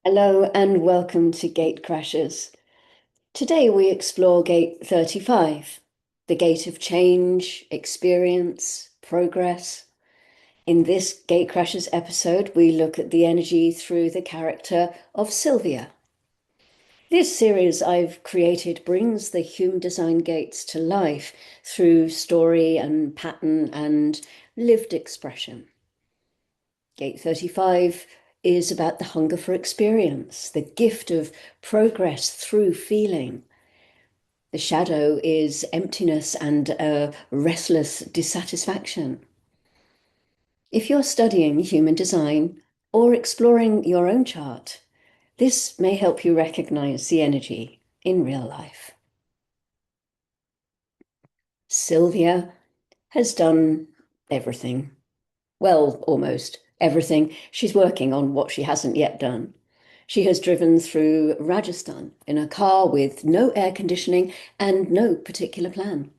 Hello and welcome to Gatecrashers. Today we explore Gate 35, the gate of change, experience, progress. In this Gatecrashers episode, we look at the energy through the character of Sylvia. This series I've created brings the human design gates to life through story and pattern and lived expression. Gate 35 is about the hunger for experience, the gift of progress through feeling. The shadow is emptiness and a restless dissatisfaction. If you're studying human design or exploring your own chart, this may help you recognize the energy in real life. Sylvia has done everything. Well, almost everything. She's working on what she hasn't yet done. She has driven through Rajasthan in a car with no air conditioning and no particular plan.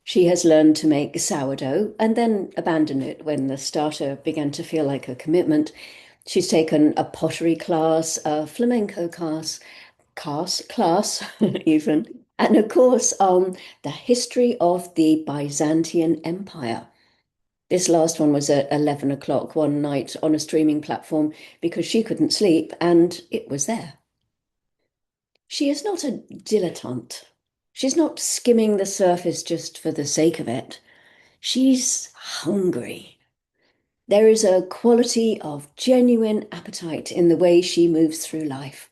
She has learned to make sourdough and then abandoned it when the starter began to feel like a commitment. She's taken a pottery class, a flamenco class even, and a course on the history of the Byzantine Empire. This last one was at 11 o'clock one night on a streaming platform because she couldn't sleep and it was there. She is not a dilettante. She's not skimming the surface just for the sake of it. She's hungry. There is a quality of genuine appetite in the way she moves through life,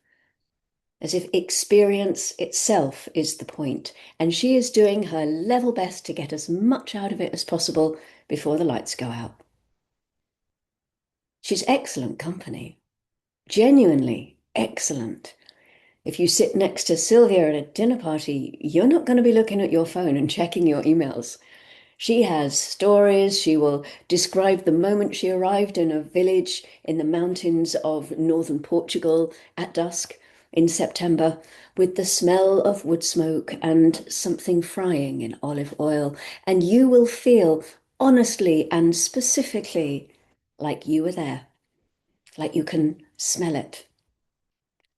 as if experience itself is the point, and she is doing her level best to get as much out of it as possible before the lights go out. She's excellent company, genuinely excellent. If you sit next to Sylvia at a dinner party, you're not going to be looking at your phone and checking your emails. She has stories. She will describe the moment she arrived in a village in the mountains of northern Portugal at dusk in September with the smell of wood smoke and something frying in olive oil. And you will feel honestly and specifically like you were there, like you can smell it,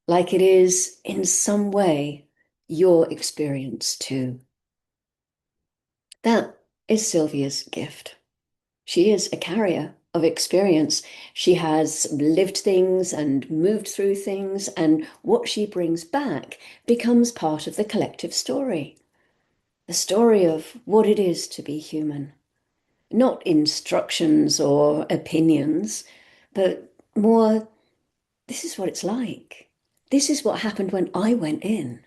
like it is in some way your experience too. That is Sylvia's gift. She is a carrier of experience. She has lived things and moved through things, and what she brings back becomes part of the collective story. The story of what it is to be human. Not instructions or opinions, but more, this is what it's like. This is what happened when I went in.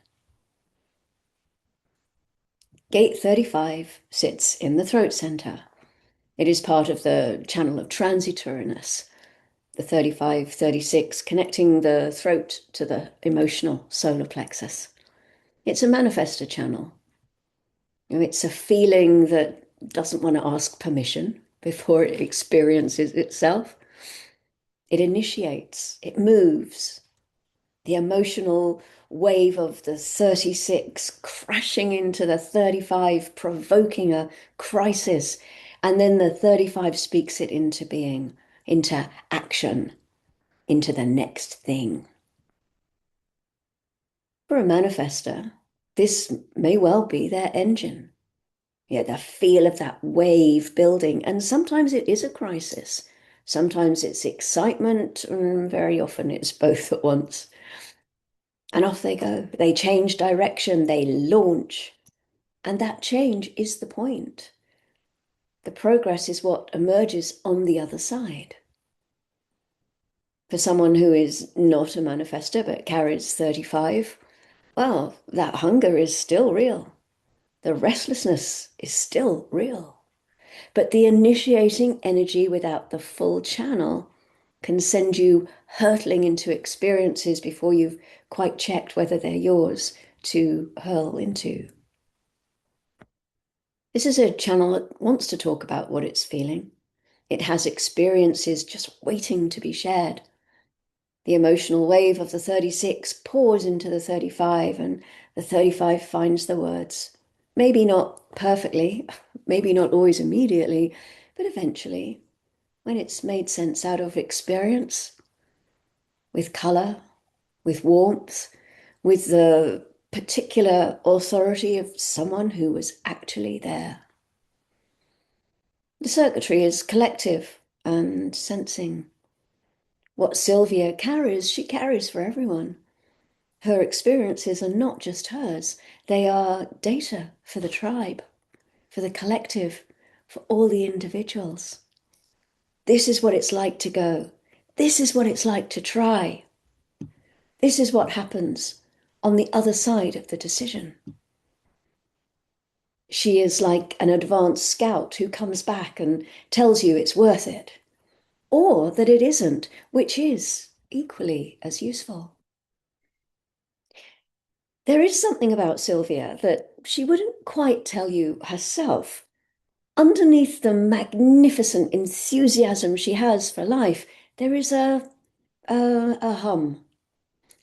Gate 35 sits in the throat center. It is part of the channel of transitoriness, the 35, 36, connecting the throat to the emotional solar plexus. It's a manifestor channel. It's a feeling that doesn't want to ask permission before it experiences itself. It initiates, it moves. The emotional wave of the 36 crashing into the 35, provoking a crisis. And then the 35 speaks it into being, into action, into the next thing. For a manifester, this may well be their engine. Yeah, the feel of that wave building. And sometimes it is a crisis. Sometimes it's excitement, and very often it's both at once. And off they go. They change direction, they launch. And that change is the point. The progress is what emerges on the other side. For someone who is not a manifester but carries 35, well, that hunger is still real. The restlessness is still real. But the initiating energy without the full channel can send you hurtling into experiences before you've quite checked whether they're yours to hurl into. This is a channel that wants to talk about what it's feeling. It has experiences just waiting to be shared. The emotional wave of the 36 pours into the 35, and the 35 finds the words. Maybe not perfectly, maybe not always immediately, but eventually, when it's made sense out of experience. with colour, with warmth, with the particular authority of someone who was actually there. The circuitry is collective and sensing. What Sylvia carries, she carries for everyone. Her experiences are not just hers, they are data for the tribe, for the collective, for all the individuals. This is what it's like to go. This is what it's like to try. This is what happens on the other side of the decision. She is like an advanced scout who comes back and tells you it's worth it, or that it isn't, which is equally as useful. There is something about Sylvia that she wouldn't quite tell you herself. Underneath the magnificent enthusiasm she has for life, there is a hum,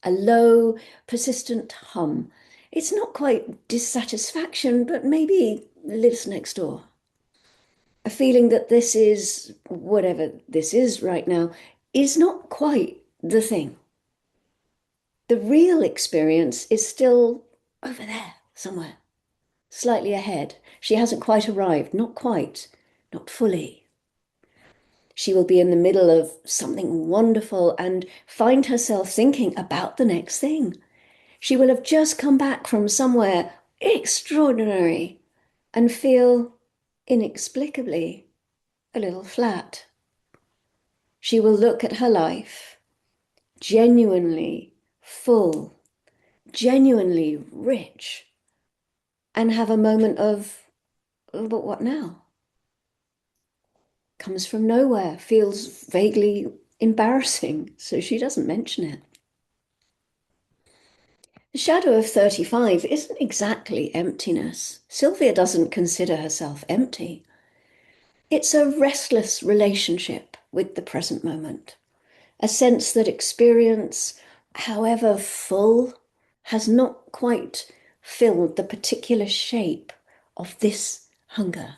a low, persistent hum. It's not quite dissatisfaction, but maybe lives next door. A feeling that this is, whatever this is right now, is not quite the thing. The real experience is still over there somewhere, slightly ahead. She hasn't quite arrived, not quite, not fully. She will be in the middle of something wonderful and find herself thinking about the next thing. She will have just come back from somewhere extraordinary and feel inexplicably a little flat. She will look at her life genuinely full, genuinely rich, and have a moment of, "Oh, but what now?" Comes from nowhere, feels vaguely embarrassing, so she doesn't mention it. The shadow of 35 isn't exactly emptiness. Sylvia doesn't consider herself empty. It's a restless relationship with the present moment, a sense that experience, however full, has not quite filled the particular shape of this hunger.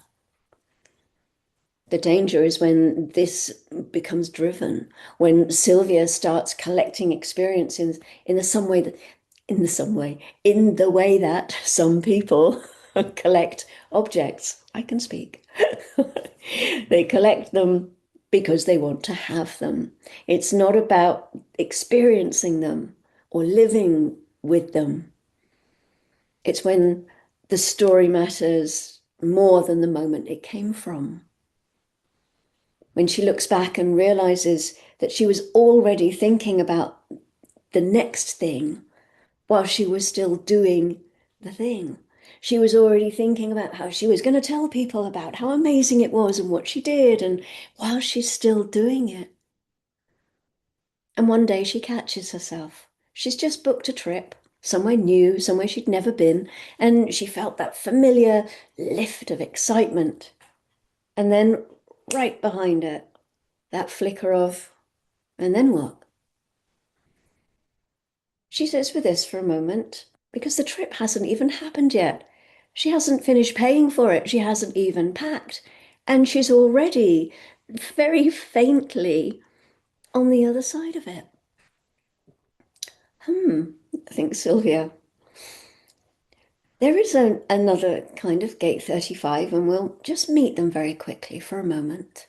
The danger is when this becomes driven, when Sylvia starts collecting experiences in the some way that, in the way that some people collect objects. I can speak. They collect them because they want to have them. It's not about experiencing them or living with them. It's when the story matters more than the moment it came from. When she looks back and realizes that she was already thinking about the next thing while she was still doing the thing. She was already thinking about how she was going to tell people about how amazing it was and what she did, and while she's still doing it. And one day she catches herself. She's just booked a trip, somewhere new, somewhere she'd never been, and she felt that familiar lift of excitement. And then right behind it, that flicker of, and then what? She sits with this for a moment because the trip hasn't even happened yet. She hasn't finished paying for it. She hasn't even packed. And she's already very faintly on the other side of it. Thinks Sylvia. There is another kind of gate 35, and we'll just meet them very quickly for a moment.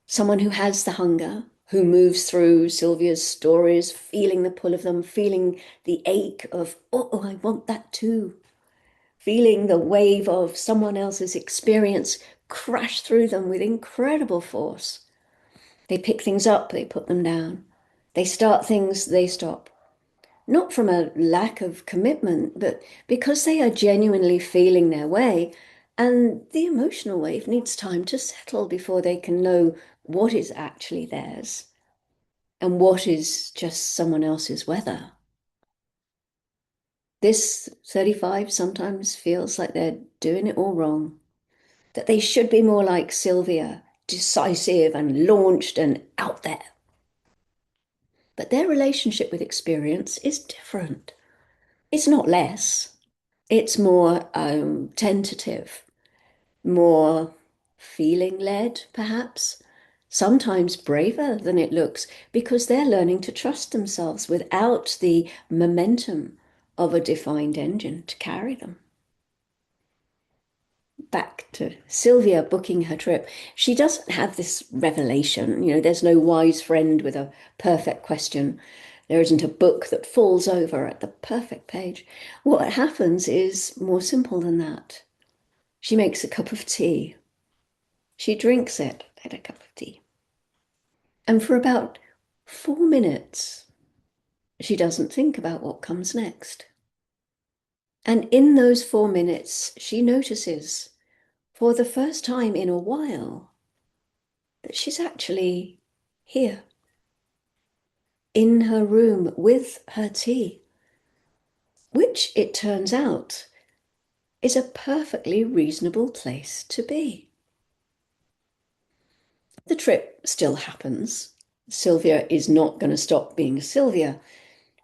Someone who has the hunger, who moves through Sylvia's stories, feeling the pull of them, feeling the ache of, oh, I want that too. Feeling the wave of someone else's experience crash through them with incredible force. They pick things up, they put them down. They start things, they stop. Not from a lack of commitment, but because they are genuinely feeling their way, and the emotional wave needs time to settle before they can know what is actually theirs and what is just someone else's weather. This 35 sometimes feels like they're doing it all wrong, that they should be more like Sylvia, decisive and launched and out there. But their relationship with experience is different. It's not less, it's more tentative, more feeling led, perhaps. sometimes braver than it looks, because they're learning to trust themselves without the momentum of a defined engine to carry them. Back to Sylvia booking her trip. She doesn't have this revelation. There's no wise friend with a perfect question. There isn't a book that falls over at the perfect page. What happens is more simple than that. She makes a cup of tea. She drinks it at a cup of tea. And for about 4 minutes, she doesn't think about what comes next. And in those 4 minutes, she notices, for the first time in a while, that she's actually here in her room with her tea, which it turns out is a perfectly reasonable place to be. The trip still happens. Sylvia is not going to stop being Sylvia,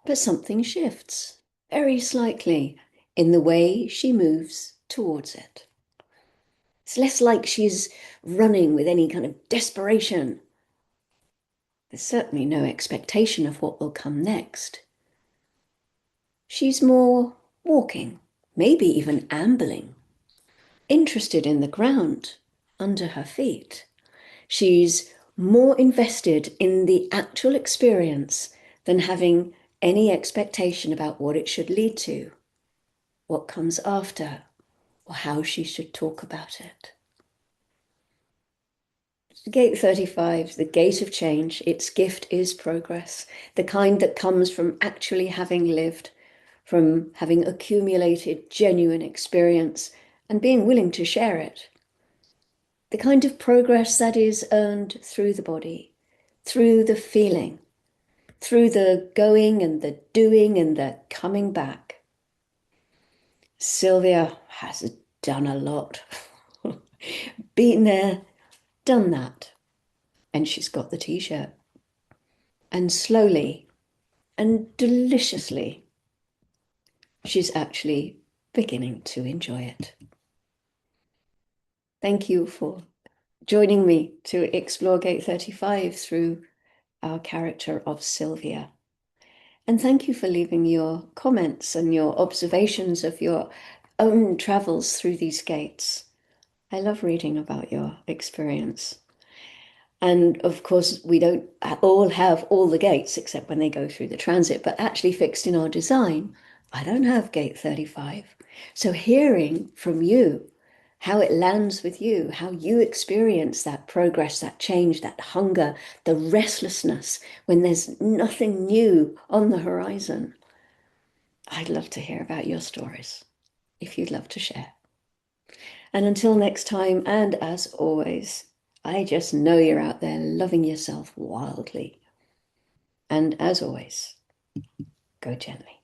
but something shifts very slightly in the way she moves towards it. It's less like she's running with any kind of desperation. There's certainly no expectation of what will come next. She's more walking, maybe even ambling, interested in the ground under her feet. She's more invested in the actual experience than having any expectation about what it should lead to, what comes after, or how she should talk about it. Gate 35, the gate of change, its gift is progress, the kind that comes from actually having lived, from having accumulated genuine experience and being willing to share it. The kind of progress that is earned through the body, through the feeling, through the going and the doing and the coming back. Sylvia has done a lot. Been there, done that. And she's got the t-shirt. And slowly and deliciously, she's actually beginning to enjoy it. Thank you for joining me to explore Gate 35 through our character of Sylvia. And thank you for leaving your comments and your observations of your own travels through these gates. I love reading about your experience. And of course, we don't all have all the gates except when they go through the transit, but actually fixed in our design, I don't have gate 35. So hearing from you how it lands with you, how you experience that progress, that change, that hunger, the restlessness when there's nothing new on the horizon. I'd love to hear about your stories if you'd love to share. And until next time, and as always, I just know you're out there loving yourself wildly. And as always, go gently.